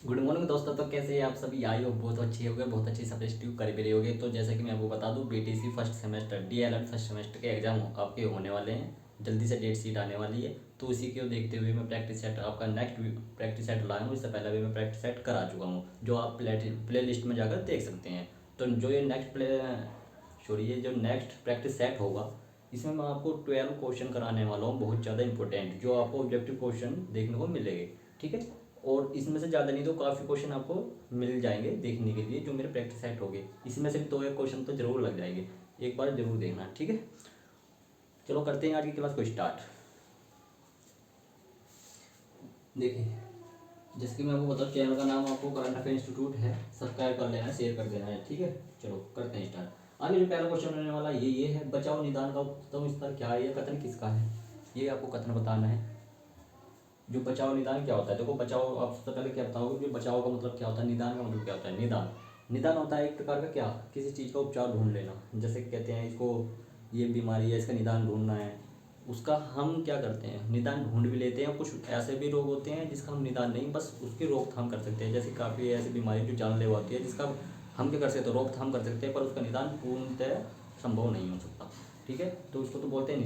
Good morning दोस्तों। तो कैसे हैं आप सभी? आई होप बहुत अच्छी होगे, बहुत अच्छी सब्जेक्टिव कर भी रही होगी। तो जैसे कि मैं आपको बता दूं, BTC first semester DElEd first semester के एग्जाम आपके होने वाले हैं। जल्दी से डेट शीट आने वाली है, तो उसी को देखते हुए मैं प्रैक्टिस सेट आपका नेक्स्ट प्रैक्टिस सेट लाया हूँ। इससे पहले भी मैं प्रैक्टिस सेट करा चुका हूँ, जो आप प्ले लिस्ट में जाकर देख सकते हैं। तो जो ये ये जो नेक्स्ट प्रैक्टिस सेट होगा, इसमें मैं आपको 12 क्वेश्चन कराने वाला हूँ, बहुत ज़्यादा इंपॉर्टेंट, जो आपको ऑब्जेक्टिव क्वेश्चन देखने को मिलेंगे। ठीक है, और इसमें से ज़्यादा नहीं तो काफ़ी क्वेश्चन आपको मिल जाएंगे देखने के लिए, जो मेरे प्रैक्टिस सेट हो गए। इसमें से भी दो एक क्वेश्चन तो जरूर लग जाएंगे, एक बार जरूर देखना। ठीक है, चलो करते हैं आज की क्लास को स्टार्ट। देखिए, जैसे कि मैं आपको बताऊँ, चैनल का नाम आपको करंट अफेयर इंस्टीट्यूट है, सब्सक्राइब कर लेना है, शेयर कर देना है। ठीक है, चलो करते हैं स्टार्ट। आगे जो पहला क्वेश्चन रहने वाला ये है, बचाव निदान का उत्तम स्तर क्या है, यह कथन किसका है? ये आपको कथन बताना है। जो बचाव निदान क्या होता है, देखो बचाव आप सबसे पहले क्या बताओगे, जो बचाव का मतलब क्या होता है, निदान का मतलब क्या होता है। निदान निदान होता है एक प्रकार का क्या, किसी चीज़ का उपचार ढूंढ लेना। जैसे कहते हैं इसको, ये बीमारी है, इसका निदान ढूंढना है, उसका हम क्या करते हैं, निदान ढूंढ भी लेते हैं। कुछ ऐसे भी रोग होते हैं जिसका हम निदान नहीं, बस उसकी रोकथाम कर सकते हैं। जैसे काफ़ी ऐसी बीमारी जो जानलेवा होती है, जिसका हम क्या कर सकते हैं, रोकथाम कर सकते हैं, पर उसका निदान पूर्णतः संभव नहीं हो सकता। ठीक है, तो उसको तो बोलते हैं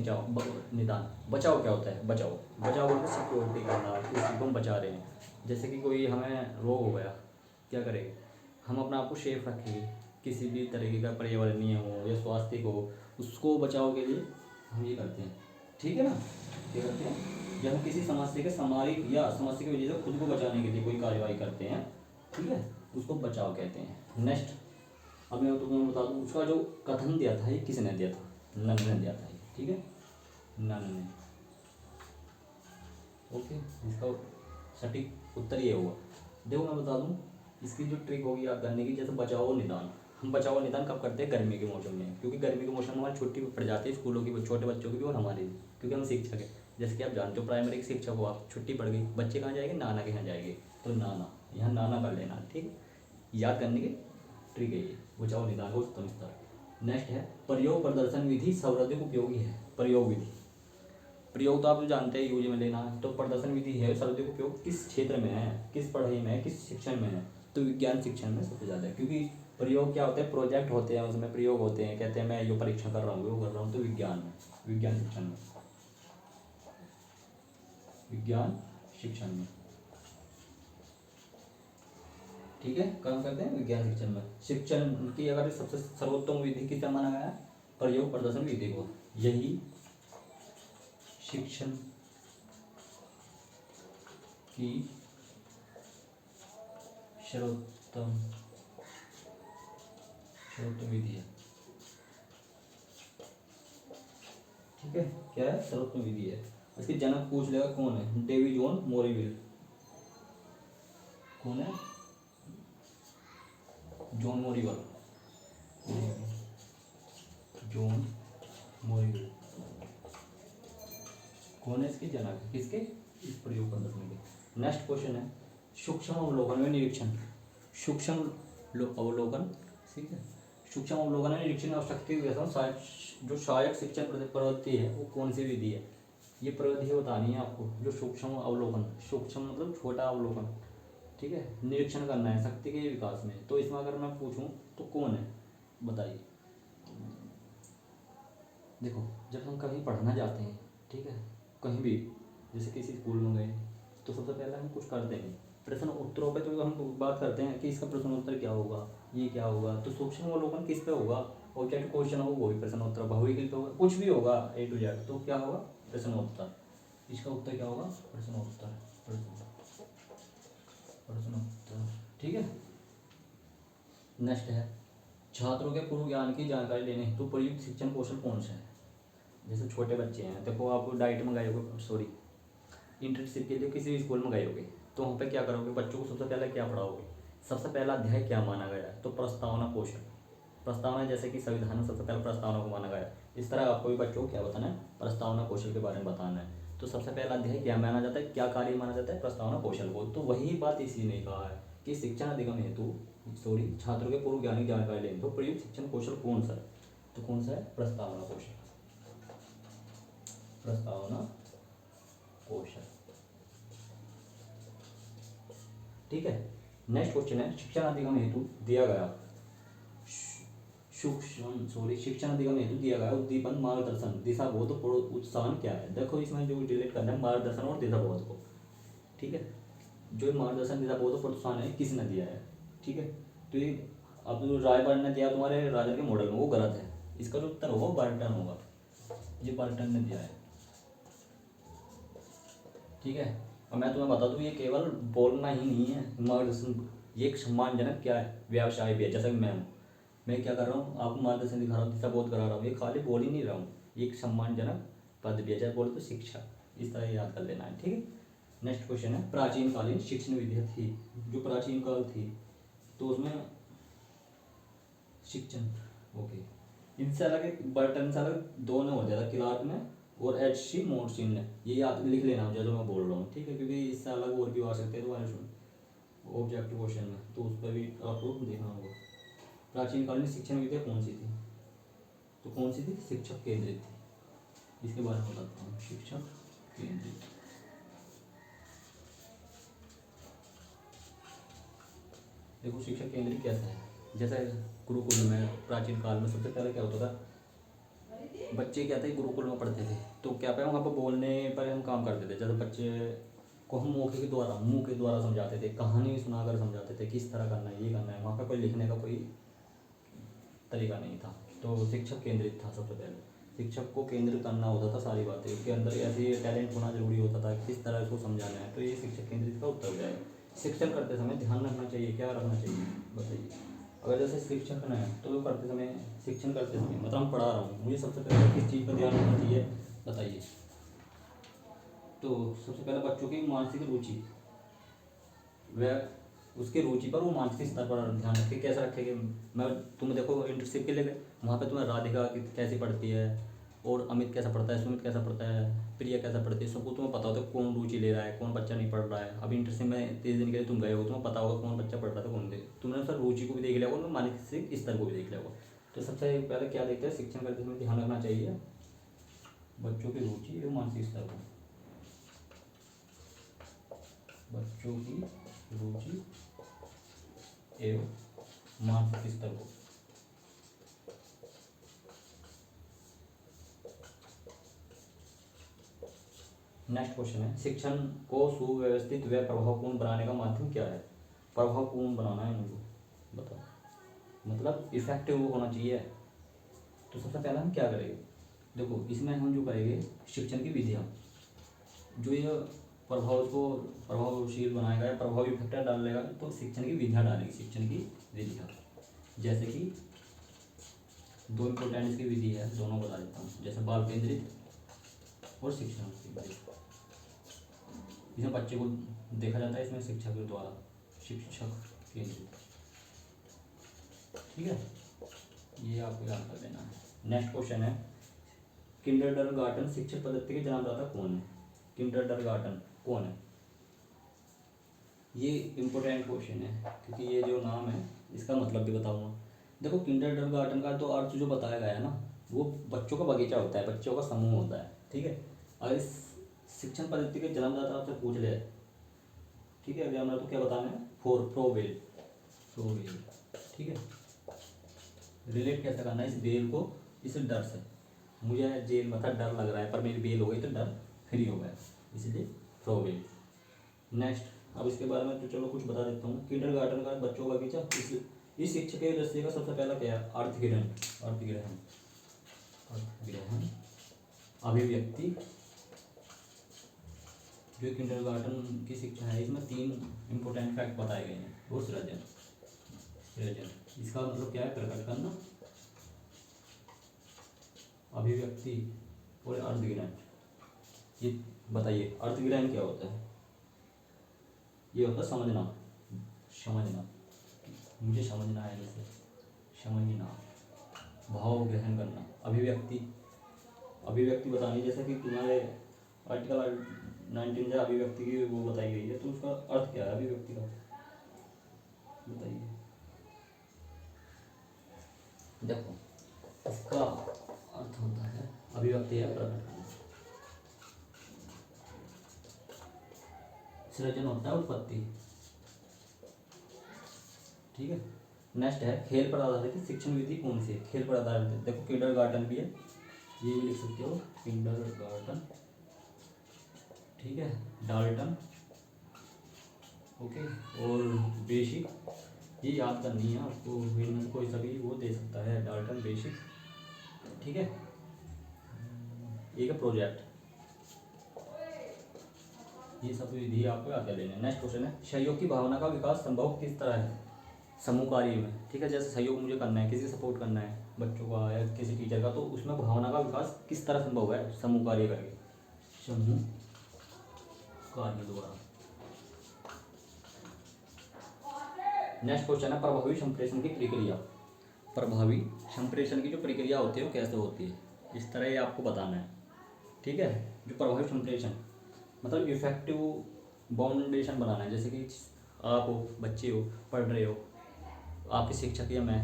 निदान। बचाव क्या होता है, बचाव बचाव बोलते सिक्योरिटी करना, किसी को हम बचा रहे हैं। जैसे कि कोई हमें रोग हो गया, क्या करेंगे, हम अपना आप को सेफ रखेंगे, किसी भी तरीके का पर्यावरणीय हो या स्वास्थ्य हो, उसको बचाव के लिए हम ये करते हैं। ठीक है ना, क्या करते हैं, जब हम किसी समस्या के सामरिक या समस्या की वजह से खुद को बचाने के लिए कोई कार्रवाई करते हैं, ठीक है, उसको बचाव कहते हैं। नेक्स्ट, अब मैं तुम्हें बता दूँ, उसका जो कथन दिया था, ये किसने दिया था, नन ने दिया था। ठीक है, नन ने। ओके, इसका सटीक उत्तर ये होगा। देखो मैं बता दूं, इसकी जो ट्रिक होगी याद करने की, जैसे बचाओ निदान, हम बचाओ निदान कब करते हैं, गर्मी के मौसम में, क्योंकि गर्मी के मौसम में हमारी छुट्टी पड़ जाती है स्कूलों की, छोटे बच्चों की भी और हमारी भी, क्योंकि हम शिक्षक हैं। जैसे कि आप जानते हो, प्राइमरी के शिक्षक हो आप, छुट्टी पड़ गई, बच्चे कहाँ जाएंगे, नाना के यहाँ जाएंगे, तो नाना, यहाँ नाना कर लेना। ठीक, याद करने की ट्रिक है ये, बचाओ निदान को उत्तम स्तर। नेक्स्ट है, प्रयोग प्रदर्शन विधि सर्वाधिक उपयोगी है। प्रयोग विधि, प्रयोग तो आप जो जानते हैं यूज में लेना है, तो प्रदर्शन विधि है सर्वाधिक उपयोग किस क्षेत्र में है, किस पढ़ाई में है, किस शिक्षण में है, तो विज्ञान शिक्षण में सबसे ज़्यादा है। क्योंकि प्रयोग क्या होते हैं, प्रोजेक्ट होते हैं, उसमें प्रयोग होते हैं, कहते हैं मैं जो परीक्षण कर रहा हूँ वो कर रहा हूँ, तो विज्ञान में, विज्ञान शिक्षण में, विज्ञान शिक्षण में। ठीक है, काम करते हैं विज्ञान शिक्षण में। शिक्षण की अगर सबसे सर्वोत्तम विधि किस माना गया है, प्रयोग प्रदर्शन विधि को, यही शिक्षण की सर्वोत्तम सर्वोत्तम विधि है। ठीक है, क्या है, सर्वोत्तम विधि है। इसके जनक पूछ लेगा कौन है, डेविड जॉन मोरिविल। कौन है, जॉन मोरिवल, जॉन मोरिविल कौन है, इसके जनक, किसके, इस प्रयोग प्रदर्शन के। नेक्स्ट क्वेश्चन है, सूक्ष्म अवलोकन में निरीक्षण, सूक्ष्म अवलोकन, ठीक है, सूक्ष्म अवलोकन में निरीक्षण आवश्यक जो सहायक शिक्षण प्रवृत्ति है, वो कौन सी विधि है। ये प्रवृत्ति बतानी है आपको, जो सूक्ष्म अवलोकन, सूक्ष्म मतलब छोटा अवलोकन, ठीक है, निरीक्षण करना है शक्ति के विकास में, तो इसमें अगर मैं पूछूं तो कौन है, बताइए। देखो, जब हम कहीं पढ़ना जाते हैं, ठीक है, कहीं भी, जैसे किसी स्कूल में गए, तो सबसे पहले हम कुछ करते हैं, प्रश्न उत्तरों पे तो हम बात करते हैं कि इसका प्रश्न उत्तर क्या होगा, ये क्या होगा, तो सूक्ष्म अवलोकन किस पे होगा, ऑब्जेक्ट क्वेश्चन होगा वो भी प्रश्न उत्तर, बहुविकल्प होगा, कुछ भी होगा ए टू जेड, तो क्या होगा, प्रश्न उत्तर। इसका उत्तर क्या होगा, प्रश्न उत्तर, प्रश्न उत्तर। ठीक है, नेक्स्ट है, छात्रों के पूर्व ज्ञान की जानकारी लेने हेतु प्रयुक्त शिक्षण कौशल कौन सा है। जैसे छोटे बच्चे हैं, देखो आप डाइट में गए हो, सॉरी इंटर्नशिप के लिए किसी भी स्कूल में गए होगे, तो वहाँ पे क्या करोगे, बच्चों को सबसे पहले क्या पढ़ाओगे, सबसे पहला अध्याय क्या माना गया है, तो प्रस्तावना कौशल, प्रस्तावना, जैसे कि संविधान में सबसे पहले प्रस्तावना को माना गया है, इस तरह आपको भी बच्चों को क्या बताना है, प्रस्तावना कौशल के बारे में बताना है। तो सबसे पहला अध्याय क्या माना जाता है, क्या कार्य माना जाता है, प्रस्तावना कौशल को। तो वही बात इसी ने कहा है कि शिक्षण अधिगम हेतु, सॉरी छात्रों के पूर्व ज्ञान की जानकारी लेने तो प्रयुक्त शिक्षण कौशल कौन सा है, तो कौन सा है, प्रस्तावना कौशल, प्रस्तावना कौशल। ठीक है, नेक्स्ट क्वेश्चन है शिक्षण अधिगम हेतु दिया गया सूक्ष्म सॉरी शिक्षण अधिगम हेतु दिया गया उद्दीपन मार्गदर्शन दिशाबोध प्रोत्साहन क्या है। देखो इसमें जो रिलेट करना है मार्गदर्शन और दिशाबोध को, ठीक है। जो मार्गदर्शन दिशाबोध और प्रोत्साहन है किसने दिया है, ठीक है। तो ये अब जो रायबर्ट ने दिया तुम्हारे राजन के मॉडल में वो गलत है, इसका जो उत्तर होगा बार्टन होगा, ये बार्टन ने दिया है, ठीक है। और मैं तुम्हें बता दूं ये केवल बोलना ही नहीं है, मार्गदर्शन ये एक सम्मानजनक क्या है व्यवसाय भी है। जैसा कि मैं क्या कर रहा हूँ आपको मार्गदर्शन दिखा रहा हूँ, दिशा बोध करा रहा हूँ, ये खाली बोल ही नहीं रहा हूँ, ये एक सम्मानजनक पद भी है, चाहे बोले तो शिक्षा, इस तरह याद कर लेना है, ठीक है। नेक्स्ट क्वेश्चन है प्राचीन कालीन शिक्षण विधि थी, जो प्राचीन काल थी तो उसमें शिक्षण ओके इनसे अलग बर्टन से अलग दोनों हो जाता क्लार्क ने और एच सी मोर्सिन ने, ये याद लिख लेना मुझे जो मैं बोल रहा हूँ, ठीक है। क्योंकि इससे अलग और भी आ सकते हैं तुम्हारे सुन ऑब्जेक्टिव क्वेश्चन में, तो उस पर भी आपको देखना होगा। प्राचीन काल में शिक्षण विद्या कौन सी थी, तो कौन सी थी, शिक्षक केंद्रित थी। इसके बारे में बताता हूँ, शिक्षक केंद्रित। देखो शिक्षक केंद्रित कैसा है, जैसे गुरुकुल में प्राचीन काल में सबसे पहले क्या होता था, बच्चे क्या थे गुरुकुल में पढ़ते थे, तो क्या पे वहाँ पर बोलने पर हम काम करते थे। जैसे बच्चे को हम मौके के द्वारा मुंह के द्वारा समझाते थे, कहानी सुनाकर समझाते थे किस तरह करना है, ये करना है, वहाँ पर कोई लिखने का कोई तरीका नहीं था। तो शिक्षक केंद्रित था सबसे पहले, शिक्षक को केंद्र करना होता था सारी बातें, उसके अंदर ऐसे टैलेंट होना जरूरी होता था किस तरह इसको समझाना है, तो ये शिक्षक केंद्रित का उत्तर हो जाएगा। शिक्षण करते समय ध्यान रखना चाहिए, क्या रखना चाहिए बताइए। अगर जैसे शिक्षक ने तो वो करते समय शिक्षण करते समय मतलब हम पढ़ा रहा हूँ, मुझे सबसे पहले किस चीज़ पर ध्यान रखना चाहिए बताइए। तो सबसे पहले बच्चों की मानसिक रुचि, वह उसके रुचि पर वो मानसिक स्तर पर ध्यान रखे, कैसे रखेंगे। मैं तुम देखो इंटर्नशिप के लिए गए, वहाँ पे तुम्हें राधिका कैसी पढ़ती है और अमित कैसा पढ़ता है, सुमित कैसा पढ़ता है, प्रिया कैसा पढ़ती है, सबको तुम्हें पता होता है कौन रुचि ले रहा है कौन बच्चा नहीं पढ़ रहा है। अभी इंटर्नशिप में 30 दिन के लिए तुम गए हो, तुम्हें पता होगा कौन बच्चा पढ़ रहा था कौन नहीं। तुमने सर रुचि को भी देख लिया होगा, मानसिक स्तर को भी देख लिया होगा। तो सबसे पहले क्या देखते हैं, शिक्षण करते समय ध्यान रखना चाहिए बच्चों की रुचि एवं मानसिक स्तर को, बच्चों की रुचि एवं मानसिक स्तर को। नेक्स्ट क्वेश्चन है शिक्षण को सुव्यवस्थित व प्रभावपूर्ण बनाने का माध्यम क्या है। प्रभावपूर्ण बनाना है इनको बताओ, मतलब इफेक्टिव होना चाहिए। तो सबसे पहले हम क्या करेंगे, देखो इसमें हम जो करेंगे शिक्षण की विधियाँ, जो ये प्रभाव को प्रभावशील बनाएगा या प्रभावी फैक्टर डालेगा, तो शिक्षण की विधियाँ डालेगी, शिक्षण की विधियाँ। जैसे कि दो इम्पोर्टेंट इसकी विधि है, दोनों बता देता हूँ। जैसे बाल केंद्रित और शिक्षण केंद्रित, इसमें बच्चे को देखा जाता है, इसमें शिक्षक के द्वारा शिक्षक केंद्रित, ठीक है। ये आपको याद कर देना है। नेक्स्ट क्वेश्चन है किंडरगार्टन शिक्षक पद्धति के जन्मदाता कौन है। किंडरगार्टन कौन है, ये इम्पोर्टेंट क्वेश्चन है क्योंकि ये जो नाम है इसका मतलब भी बताऊंगा। देखो किंडरगार्टन का तो अर्थ जो बताया गया है ना, वो बच्चों का बगीचा होता है, बच्चों का समूह होता है, ठीक है। अगर इस शिक्षण पद्धति के जन्मदाता आपसे पूछ ले, ठीक है, अभी हमें तो क्या बताना है, फ्रोबेल, ठीक है। रिलेट कैसे करना है इस बेल को इस डर से, मुझे जेल में था डर लग रहा है पर मेरी बेल हो गई तो डर फ्री हो गया, इसलिए फ्रोबेल। नेक्स्ट अब इसके बारे में तो चलो कुछ बता देता हूँ। किंडरगार्टन का बच्चों का बगीचा, इस शिक्षक के दृष्टि का सबसे पहला क्या है, अर्थग्रहण अभिव्यक्ति। जो किंडरगार्टन की शिक्षा है इसमें 3 इंपॉर्टेंट फैक्ट बताए गए हैं। वो सृजन, इसका मतलब क्या है, प्रकट करना, अभिव्यक्ति और अर्थग्रहण। ये बताइए अर्थग्रहण क्या होता है, ये होता है समझना, मुझे समझना है, जैसे समझना, भाव ग्रहण करना। अभिव्यक्ति बतानी, जैसे कि तुम्हारे आर्टिकल 19 से अभिव्यक्ति की वो बताई गई है, तो उसका अर्थ क्या है अभिव्यक्ति का बताइए। देखो इसका अर्थ होता है अभिव्यक्ति है प्रकट करना, सृजन होता है उत्पत्ति, ठीक है। नेक्स्ट है खेल पर आधारित शिक्षण विधि कौन सी है? खेल पर आधारित देखो किंडरगार्टन भी है, ये भी लिख सकते हो किंडरगार्टन, ठीक है, डाल्टन, ओके, और बेसिक, ये याद करनी है आपको, विन कोई सभी वो दे सकता है, डाल्टन, बेसिक, ठीक है। एक है प्रोजेक्ट, ये सब विधि आपको याद कर लेना है। नेक्स्ट क्वेश्चन है सहयोग की भावना का विकास संभव किस तरह है समूह कार्य में, ठीक है। जैसे सहयोग मुझे करना है, किसी सपोर्ट करना है बच्चों का या किसी टीचर का, तो उसमें भावना का विकास किस तरह संभव है समूह कार्य करके, समूह कार्य द्वारा। नेक्स्ट क्वेश्चन है प्रभावी संप्रेषण की प्रक्रिया। प्रभावी संप्रेषण की जो प्रक्रिया होती है वो कैसे होती है, इस तरह ये आपको बताना है, ठीक है। जो प्रभावी संप्रेषण मतलब इफेक्टिव बाउंडेशन बनाना है, जैसे कि आप हो, बच्चे हो, पढ़ रहे हो, आपके शिक्षक या मैं,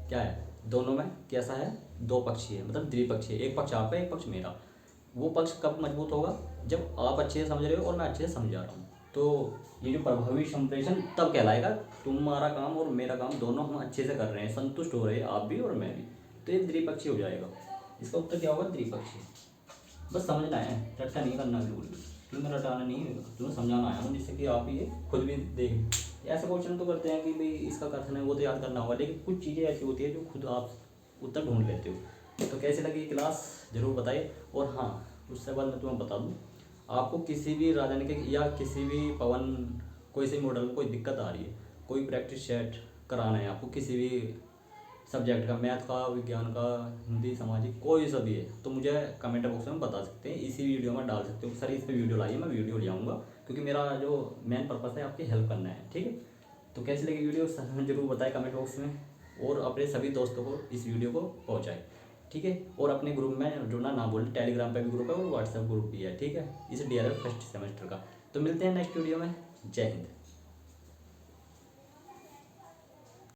क्या है दोनों में कैसा है, दो पक्षी है, मतलब द्विपक्षीय, एक पक्ष आपका एक पक्ष मेरा। वो पक्ष कब मजबूत होगा, जब आप अच्छे से समझ रहे हो और मैं अच्छे से समझा रहा हूँ। तो ये जो प्रभावी संप्रेषण तब कहलाएगा तुम्हारा काम और मेरा काम दोनों हम अच्छे से कर रहे हैं, संतुष्ट हो रहे हैं आप भी और मैं भी, तो ये द्विपक्षीय हो जाएगा। इसका उत्तर क्या होगा, द्विपक्षीय। बस समझना है, रट्टा नहीं करना बिल्कुल भी, तुम्हें रटाना नहीं है, तुम्हें समझाना आया हूँ, जिससे कि आप ये खुद भी देख। ऐसे क्वेश्चन तो करते हैं कि भाई इसका कथन है वो तो याद करना होगा, लेकिन कुछ चीज़ें ऐसी होती है जो खुद आप उत्तर ढूंढ लेते हो। तो कैसे लगी क्लास जरूर बताइए। और हाँ, उससे बाद मैं तुम्हें बता दूँ, आपको किसी भी राजनीतिक या किसी भी पवन कोई से मॉडल में कोई दिक्कत आ रही है, कोई प्रैक्टिस सेट कराना है आपको किसी भी सब्जेक्ट का, मैथ का, विज्ञान का, हिंदी, सामाजिक, कोई सा भी है, तो मुझे कमेंट बॉक्स में बता सकते हैं, इसी वीडियो में डाल सकते हो सर इस पे वीडियो लाइए, मैं वीडियो ले आऊँगा, क्योंकि मेरा जो मेन पर्पस है आपकी हेल्प करना है, ठीक है। तो कैसी लगी वीडियो जरूर बताएं कमेंट बॉक्स में, और अपने सभी दोस्तों को इस वीडियो को पहुँचाएँ, ठीक है। और अपने ग्रुप में जुड़ना ना भूलें, टेलीग्राम पे भी ग्रुप है और व्हाट्सएप ग्रुप भी है, ठीक है, इस DRF फर्स्ट सेमेस्टर का। तो मिलते हैं नेक्स्ट वीडियो में, जय हिंद।